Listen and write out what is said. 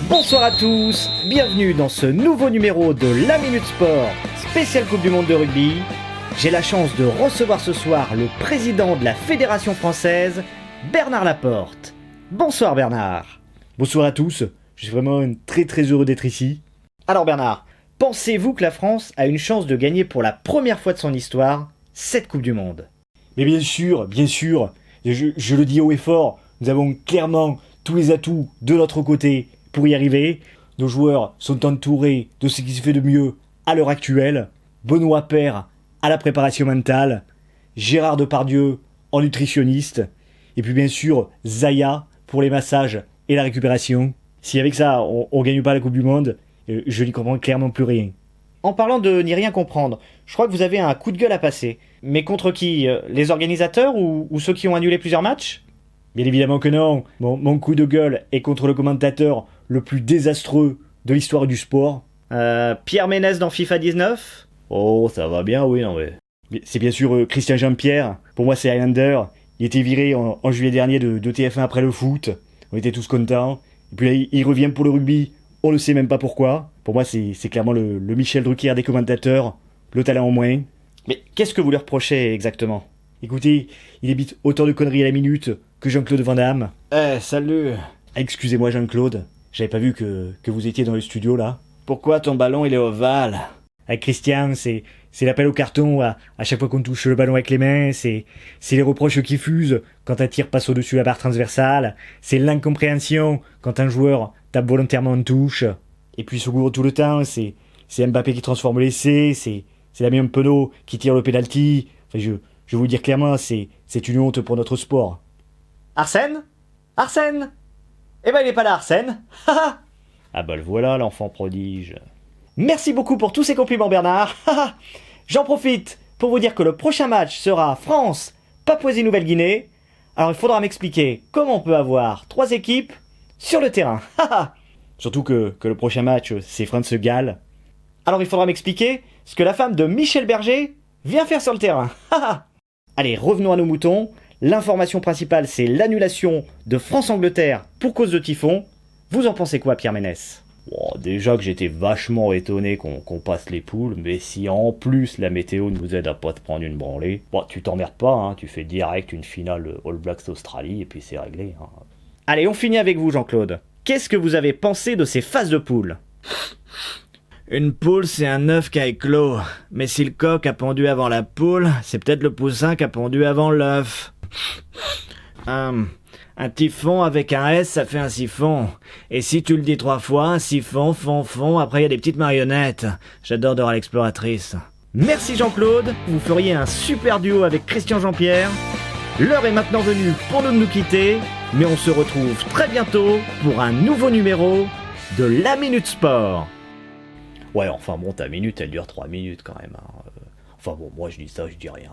Bonsoir à tous, bienvenue dans ce nouveau numéro de La Minute Sport, spécial Coupe du Monde de rugby. J'ai la chance de recevoir ce soir le président de la Fédération française, Bernard Laporte. Bonsoir Bernard. Bonsoir à tous, je suis vraiment très heureux d'être ici. Alors Bernard, pensez-vous que la France a une chance de gagner pour la première fois de son histoire cette Coupe du Monde? Mais bien sûr, je le dis haut et fort, nous avons clairement tous les atouts de notre côté pour y arriver. Nos joueurs sont entourés de ce qui se fait de mieux à l'heure actuelle. Benoît Paire à la préparation mentale, Gérard Depardieu en nutritionniste, et puis bien sûr Zaya pour les massages et la récupération. Si avec ça on gagne pas la Coupe du Monde, je n'y comprends clairement plus rien. En parlant de n'y rien comprendre, je crois que vous avez un coup de gueule à passer. Mais contre qui? Les organisateurs ou ceux qui ont annulé plusieurs matchs? Bien évidemment que non. Mon coup de gueule est contre le commentateur le plus désastreux de l'histoire du sport. Pierre Ménès dans FIFA 19? Oh, ça va bien, oui, non mais... C'est bien sûr Christian Jean-Pierre. Pour moi, c'est Highlander. Il était viré en juillet dernier de TF1 après le foot. On était tous contents. Et puis là, il revient pour le rugby. On ne sait même pas pourquoi. Pour moi, c'est clairement le Michel Drucker des commentateurs. Le talent en moins. Mais qu'est-ce que vous lui reprochez exactement? Écoutez, il évite autant de conneries à la minute que Jean-Claude Van Damme. Salut. Excusez-moi Jean-Claude, j'avais pas vu que vous étiez dans le studio là. Pourquoi ton ballon il est ovale? Avec Christian, c'est l'appel au carton à chaque fois qu'on touche le ballon avec les mains, c'est les reproches qui fusent quand un tir passe au-dessus de la barre transversale, c'est l'incompréhension quand un joueur tape volontairement en touche. Et puis Sougour tout le temps, c'est Mbappé qui transforme l'essai, c'est Damien Penaud qui tire le penalty. Enfin, je vais vous dire clairement, c'est une honte pour notre sport. Arsène? Eh ben il est pas là Arsène. Ah bah le voilà l'enfant prodige. Merci beaucoup pour tous ces compliments Bernard. J'en profite pour vous dire que le prochain match sera France, Papouasie-Nouvelle-Guinée. Alors il faudra m'expliquer comment on peut avoir 3 équipes sur le terrain. Surtout que le prochain match c'est France-Galles. Alors il faudra m'expliquer ce que la femme de Michel Berger vient faire sur le terrain. Allez, revenons à nos moutons. L'information principale, c'est l'annulation de France-Angleterre pour cause de typhon. Vous en pensez quoi, Pierre Ménès? Déjà que j'étais vachement étonné qu'on passe les poules, mais si en plus la météo nous aide à pas te prendre une branlée, tu t'emmerdes pas, hein, tu fais direct une finale All Blacks Australie et puis c'est réglé. Hein. Allez, on finit avec vous, Jean-Claude. Qu'est-ce que vous avez pensé de ces phases de poule? Une poule, c'est un œuf qui a éclos. Mais si le coq a pondu avant la poule, c'est peut-être le poussin qui a pondu avant l'œuf. Un typhon avec un S, ça fait un siphon. Et si tu le dis 3 fois, un siphon, fond, après il y a des petites marionnettes. J'adore Dora l'exploratrice. Merci Jean-Claude, vous feriez un super duo avec Christian Jean-Pierre. L'heure est maintenant venue pour nous de nous quitter, mais on se retrouve très bientôt pour un nouveau numéro de La Minute Sport. Ouais, enfin bon, ta minute, elle dure 3 minutes quand même. Hein. Enfin bon, moi je dis ça, je dis rien.